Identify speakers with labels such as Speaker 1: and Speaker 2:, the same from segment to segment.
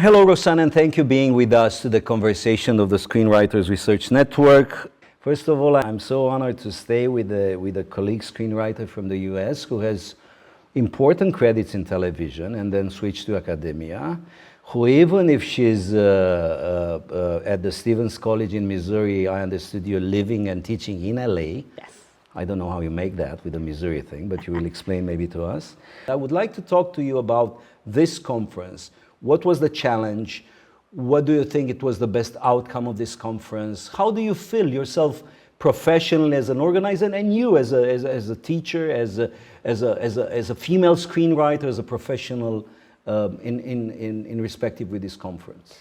Speaker 1: Hello, Rosanne, and thank you for being with us to the conversation of the Screenwriters Research Network. First of all, I'm so honored to stay with a colleague screenwriter from the US who has important credits in television and then switched to academia, who even if she's at the Stevens College in Missouri, I understood you're living and teaching in LA.
Speaker 2: Yes.
Speaker 1: I don't know how you make that with the Missouri thing, but you will explain maybe to us. I would like to talk to you about this conference. What was the challenge? What do you think it was the best outcome of this conference? How do you feel yourself professionally as an organizer, and you as a teacher, as a female screenwriter, as a professional in respective with this conference?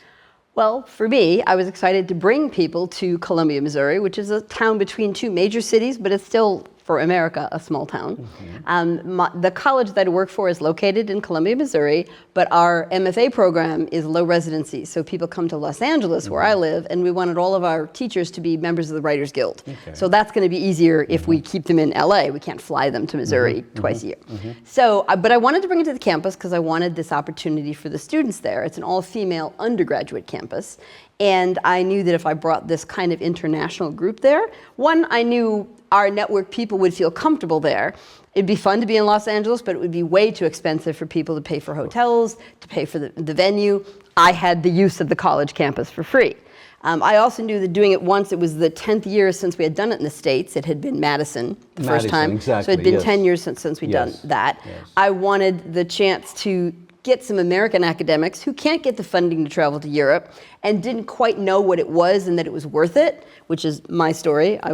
Speaker 2: Well, for me, I was excited to bring people to Columbia, Missouri, which is a town between two major cities, but it's still, for America, a small town. Mm-hmm. The college that I work for is located in Columbia, Missouri, but our MFA program is low residency. So people come to Los Angeles, where I live, and we wanted all of our teachers to be members of the Writers Guild. Okay. So that's going to be easier if we keep them in LA. We can't fly them to Missouri twice a year. So, but I wanted to bring it to the campus because I wanted this opportunity for the students there. It's an all-female undergraduate campus. And I knew that if I brought this kind of international group there, one, I knew our network people would feel comfortable there. It'd be fun to be in Los Angeles, but it would be way too expensive for people to pay for hotels, to pay for the venue. I had the use of the college campus for free. I also knew that doing it once, it was the 10th year since we had done it in the States. It had been Madison the first time.
Speaker 1: Exactly,
Speaker 2: so it had been 10 years since we'd done that.
Speaker 1: Yes.
Speaker 2: I wanted the chance to get some American academics who can't get the funding to travel to Europe and didn't quite know what it was and that it was worth it, which is my story. I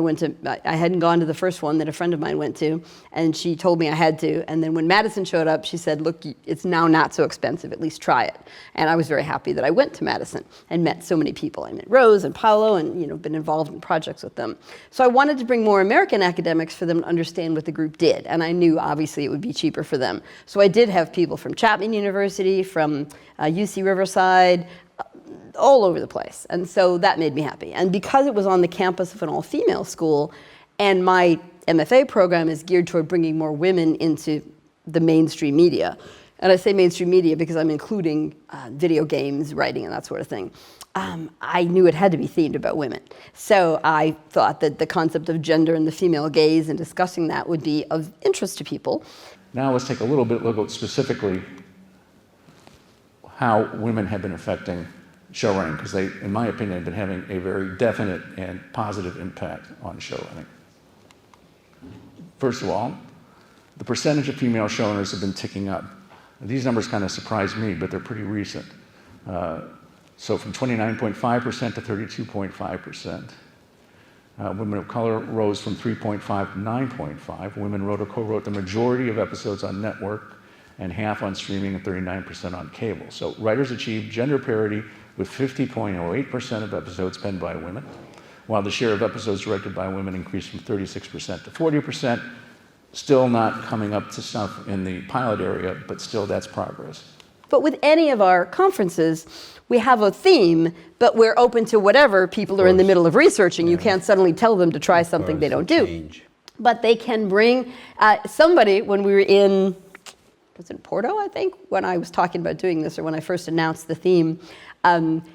Speaker 2: hadn't gone to the first one that a friend of mine went to, and she told me I had to. And then when Madison showed up, she said, look, it's now not so expensive, at least try it. And I was very happy that I went to Madison and met so many people. I met Rose and Paolo and been involved in projects with them. So I wanted to bring more American academics for them to understand what the group did. And I knew obviously it would be cheaper for them. So I did have people from Chapman University, from UC Riverside, all over the place. And so that made me happy. And because it was on the campus of an all-female school, and my MFA program is geared toward bringing more women into the mainstream media, and I say mainstream media because I'm including video games, writing, and that sort of thing, I knew it had to be themed about women. So I thought that the concept of gender and the female gaze and discussing that would be of interest to people.
Speaker 3: Now let's take a little bit look at specifically how women have been affecting show running, because they, in my opinion, have been having a very definite and positive impact on show running. First of all, the percentage of female showrunners have been ticking up. These numbers kind of surprised me, but they're pretty recent. So from 29.5% to 32.5%. Women of color rose from 3.5 to 9.5. Women wrote or co-wrote the majority of episodes on network and half on streaming and 39% on cable. So writers achieved gender parity with 50.08% of episodes penned by women, while the share of episodes directed by women increased from 36% to 40%. Still not coming up to snuff in the pilot area, but still that's progress.
Speaker 2: But with any of our conferences, we have a theme, but we're open to whatever people are in the middle of researching. You can't suddenly tell them to try something they don't do. But they can bring somebody, when we were in, was it Porto, I think, when I was talking about doing this, or when I first announced the theme,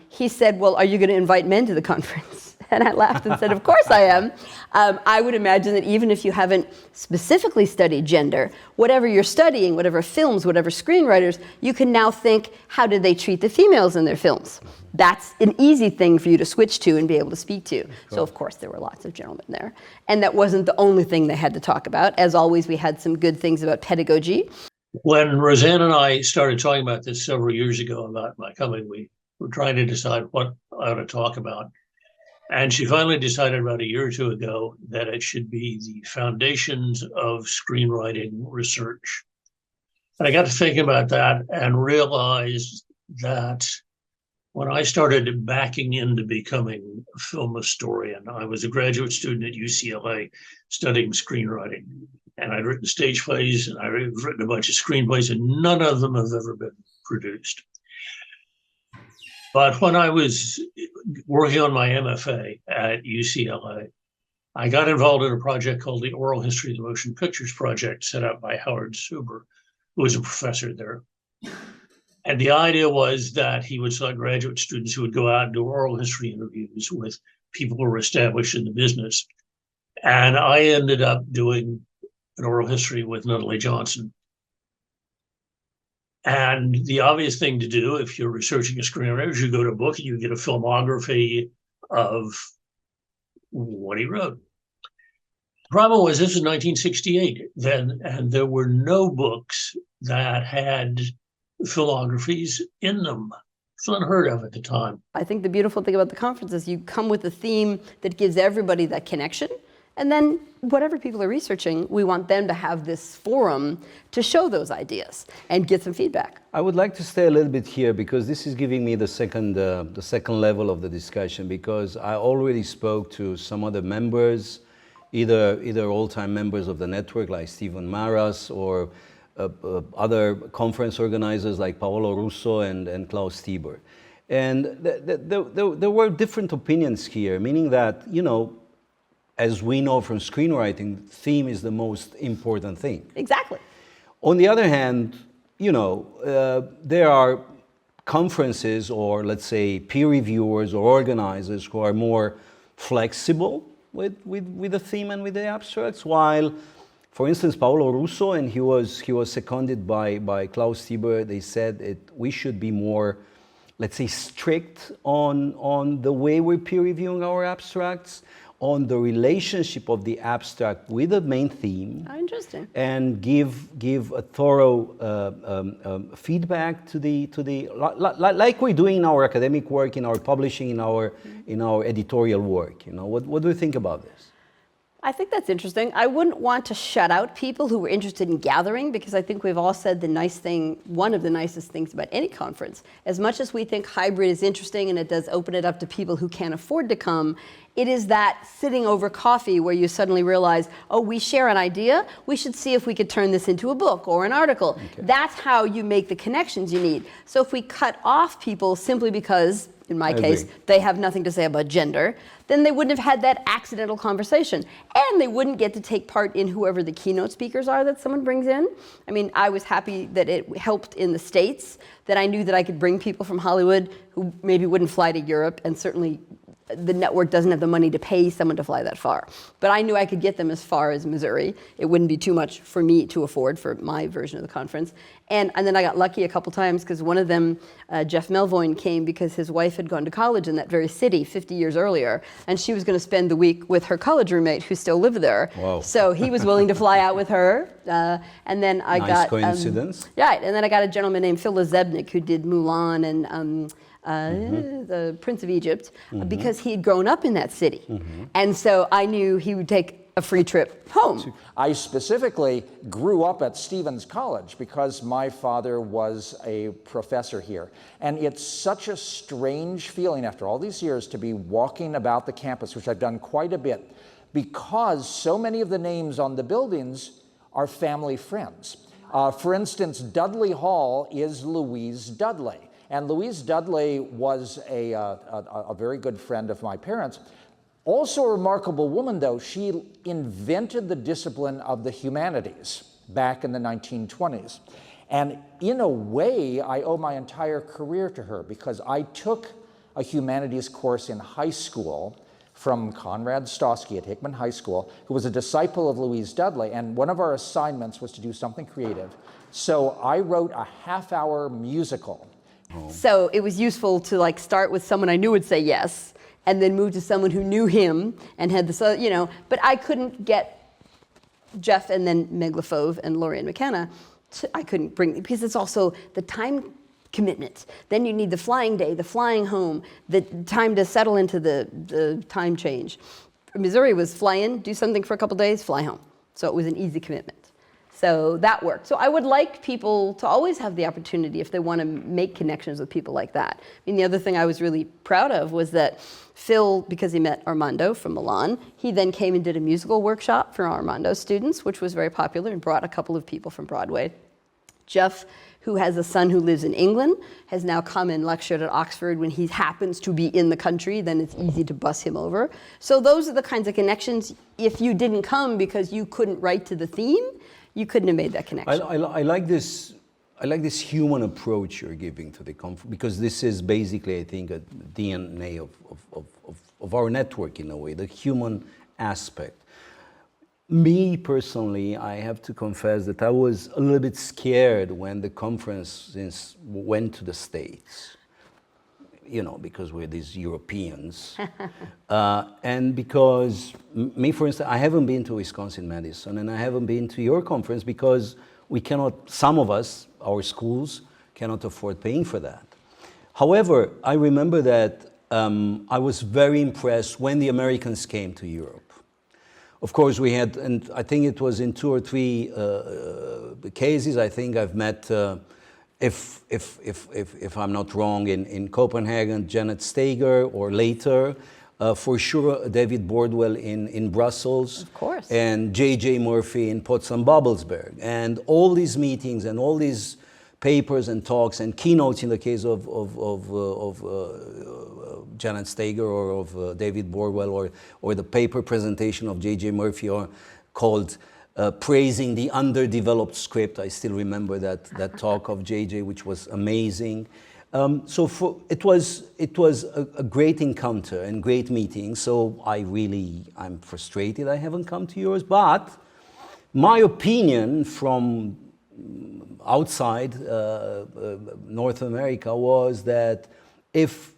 Speaker 2: he said, well, are you going to invite men to the conference? And I laughed and said, of course I am. I would imagine that even if you haven't specifically studied gender, whatever you're studying, whatever films, whatever screenwriters, you can now think, how did they treat the females in their films? That's an easy thing for you to switch to and be able to speak to. So of course there were lots of gentlemen there. And that wasn't the only thing they had to talk about. As always, we had some good things about pedagogy.
Speaker 4: When Rosanne and I started talking about this several years ago about my coming, we were trying to decide what I ought to talk about. And she finally decided about a year or two ago that it should be the foundations of screenwriting research. And I got to thinking about that and realized that when I started backing into becoming a film historian, I was a graduate student at UCLA studying screenwriting. And I'd written stage plays and I'd written a bunch of screenplays, and none of them have ever been produced. But when I was working on my MFA at UCLA, I got involved in a project called the Oral History of the Motion Pictures Project, set up by Howard Suber, who was a professor there. And the idea was that he would select graduate students who would go out and do oral history interviews with people who were established in the business. And I ended up doing an oral history with Nunnally Johnson. And the obvious thing to do if you're researching a screenwriter is you go to a book and you get a filmography of what he wrote. The problem was this was 1968 then, and there were no books that had filmographies in them. It's unheard of at the time.
Speaker 2: I think the beautiful thing about the conference is you come with a theme that gives everybody that connection. And then whatever people are researching, we want them to have this forum to show those ideas and get some feedback.
Speaker 1: I would like to stay a little bit here because this is giving me the second level of the discussion, because I already spoke to some other members, either all-time members of the network like Stephen Maras or other conference organizers like Paolo Russo and Klaus Tieber. And there were different opinions here, meaning that, you know, as we know from screenwriting, theme is the most important thing.
Speaker 2: Exactly.
Speaker 1: On the other hand, you know, there are conferences or let's say peer reviewers or organizers who are more flexible with the theme and with the abstracts, while, for instance, Paolo Russo, and he was seconded by Klaus Tieber, they said we should be more, let's say, strict on the way we're peer reviewing our abstracts, on the relationship of the abstract with the main theme.
Speaker 2: Oh, interesting.
Speaker 1: And give a thorough feedback to the like we're doing in our academic work, in our publishing, in our editorial work. You know, what do you think about this?
Speaker 2: I think that's interesting. I wouldn't want to shut out people who were interested in gathering, because I think we've all said the nice thing, one of the nicest things about any conference. As much as we think hybrid is interesting and it does open it up to people who can't afford to come, it is that sitting over coffee where you suddenly realize, oh, we share an idea, we should see if we could turn this into a book or an article. Okay. That's how you make the connections you need. So if we cut off people simply because, in my case, they have nothing to say about gender, then they wouldn't have had that accidental conversation. And they wouldn't get to take part in whoever the keynote speakers are that someone brings in. I mean, I was happy that it helped in the States, that I knew that I could bring people from Hollywood who maybe wouldn't fly to Europe, and certainly the network doesn't have the money to pay someone to fly that far. But I knew I could get them as far as Missouri. It wouldn't be too much for me to afford for my version of the conference. And then I got lucky a couple times, because one of them, Jeff Melvoin, came because his wife had gone to college in that very city 50 years earlier, and she was going to spend the week with her college roommate who still lived there. Wow. So he was willing to fly out with her. And then I got... Nice
Speaker 1: coincidence.
Speaker 2: Right, and then I got a gentleman named Phil Zebnik who did Mulan and the Prince of Egypt, because he had grown up in that city. And so I knew he would take a free trip home.
Speaker 5: I specifically grew up at Stevens College because my father was a professor here. And it's such a strange feeling after all these years to be walking about the campus, which I've done quite a bit, because so many of the names on the buildings are family friends. For instance, Dudley Hall is Louise Dudley. And Louise Dudley was a very good friend of my parents. Also a remarkable woman, though. She invented the discipline of the humanities back in the 1920s. And in a way, I owe my entire career to her, because I took a humanities course in high school from Conrad Stosky at Hickman High School, who was a disciple of Louise Dudley. And one of our assignments was to do something creative. So I wrote a half-hour musical.
Speaker 2: So it was useful to start with someone I knew would say yes, and then move to someone who knew him and had this, but I couldn't get Jeff and then Meg Lefauve and Lorianne McKenna. I couldn't bring, because it's also the time commitment. Then you need the flying day, the flying home, the time to settle into the time change. Missouri was fly in, do something for a couple days, fly home. So it was an easy commitment. So that worked. So I would like people to always have the opportunity, if they want to make connections with people like that. I mean, the other thing I was really proud of was that Phil, because he met Armando from Milan, he then came and did a musical workshop for Armando's students, which was very popular, and brought a couple of people from Broadway. Jeff, who has a son who lives in England, has now come and lectured at Oxford when he happens to be in the country. Then it's easy to bus him over. So those are the kinds of connections. If you didn't come because you couldn't write to the theme, you couldn't have made that connection.
Speaker 1: I like this I like this human approach you're giving to the conference, because this is basically, I think, a DNA of our network in a way, the human aspect. Me personally, I have to confess that I was a little bit scared when the conference went to the States, you know, because we're these Europeans. And because me, for instance, I haven't been to Wisconsin-Madison, and I haven't been to your conference because we cannot, some of us, our schools, cannot afford paying for that. However, I remember that I was very impressed when the Americans came to Europe. Of course, we had, and I think it was in 2 or 3 cases, I think I've met, if I'm not wrong, in Copenhagen, Janet Steger, or later, for sure, David Bordwell in Brussels.
Speaker 2: Of course.
Speaker 1: And J.J. Murphy in Potsdam-Babelsberg. And all these meetings and all these papers and talks and keynotes in the case of Janet Steger or of David Bordwell, or the paper presentation of J.J. Murphy, or called Praising the Underdeveloped Script. I still remember that talk of J.J., which was amazing. So it was a great encounter and great meeting. So I'm frustrated I haven't come to yours. But my opinion from outside North America was that if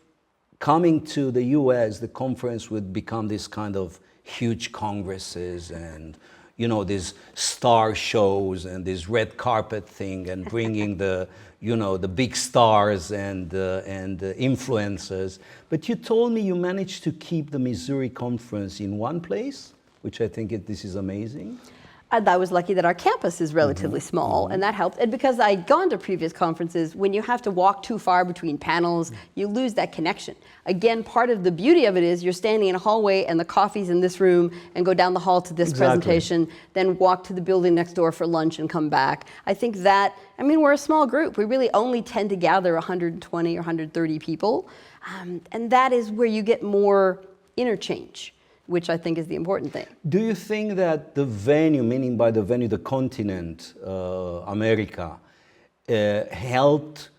Speaker 1: coming to the US, the conference would become this kind of huge congresses and, you know, these star shows and this red carpet thing, and bringing the, you know, the big stars and influencers. But you told me you managed to keep the Missouri conference in one place, which I think this is amazing.
Speaker 2: I was lucky that our campus is relatively small, and that helped. And because I'd gone to previous conferences, when you have to walk too far between panels, you lose that connection. Again, part of the beauty of it is you're standing in a hallway and the coffee's in this room, and go down the hall to this presentation, then walk to the building next door for lunch and come back. I think that, I mean, we're a small group. We really only tend to gather 120 or 130 people. And that is where you get more interchange, which I think is the important thing.
Speaker 1: Do you think that the venue, meaning by the venue, the continent, America, helped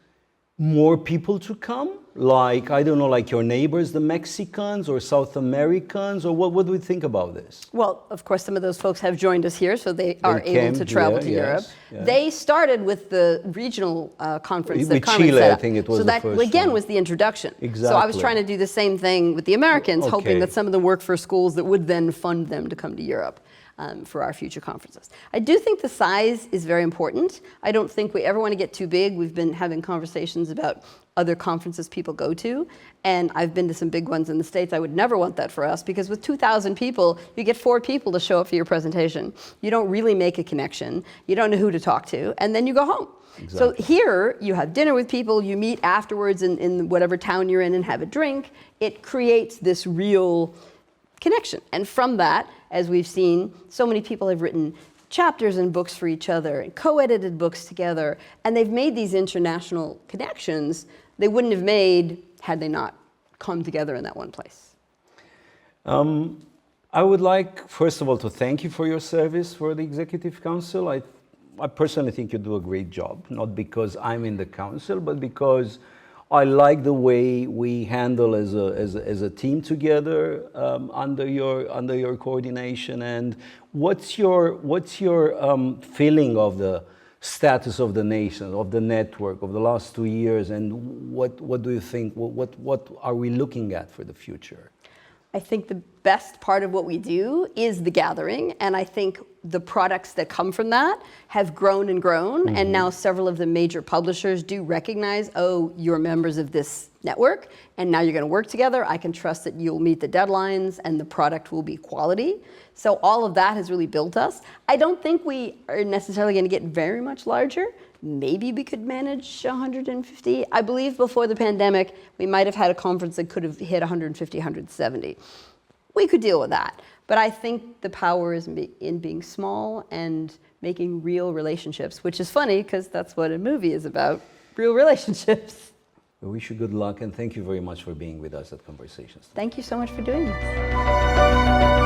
Speaker 1: more people to come? Like, I don't know, like your neighbors, the Mexicans or South Americans, or what do we think about this?
Speaker 2: Well, of course, some of those folks have joined us here, so they are able to travel to Europe.
Speaker 1: Yes.
Speaker 2: They started with the regional conference that
Speaker 1: With
Speaker 2: Carmen
Speaker 1: Chile,
Speaker 2: set
Speaker 1: I
Speaker 2: up.
Speaker 1: think it was
Speaker 2: so
Speaker 1: the
Speaker 2: that,
Speaker 1: first
Speaker 2: again,
Speaker 1: one.
Speaker 2: was the introduction.
Speaker 1: Exactly.
Speaker 2: So I was trying to do the same thing with the Americans, hoping
Speaker 1: Okay.
Speaker 2: that some of them work for schools that would then fund them to come to Europe. For our future conferences. I do think the size is very important. I don't think we ever want to get too big. We've been having conversations about other conferences people go to, and I've been to some big ones in the States. I would never want that for us, because with 2,000 people, you get 4 people to show up for your presentation. You don't really make a connection. You don't know who to talk to, and then you go home.
Speaker 1: Exactly.
Speaker 2: So here, you have dinner with people, you meet afterwards in whatever town you're in and have a drink. It creates this real connection. And from that, as we've seen, so many people have written chapters and books for each other and co-edited books together, and they've made these international connections they wouldn't have made had they not come together in that one place.
Speaker 1: I would like, first of all, to thank you for your service for the Executive Council. I personally think you do a great job, not because I'm in the council, but because I like the way we handle as a team together under your coordination. And what's your feeling of the status of the nation, of the network, of the last 2 years, and what do you think? What are we looking at for the future?
Speaker 2: I think the best part of what we do is the gathering, and I think the products that come from that have grown and grown, and now several of the major publishers do recognize, oh, you're members of this network, and now you're going to work together. I can trust that you'll meet the deadlines and the product will be quality. So all of that has really built us. I don't think we are necessarily going to get very much larger. Maybe we could manage 150. I believe before the pandemic, we might have had a conference that could have hit 150, 170. We could deal with that. But I think the power is in being small and making real relationships, which is funny because that's what a movie is about, real relationships.
Speaker 1: We wish you good luck, and thank you very much for being with us at Conversations.
Speaker 2: Thank you so much for doing this.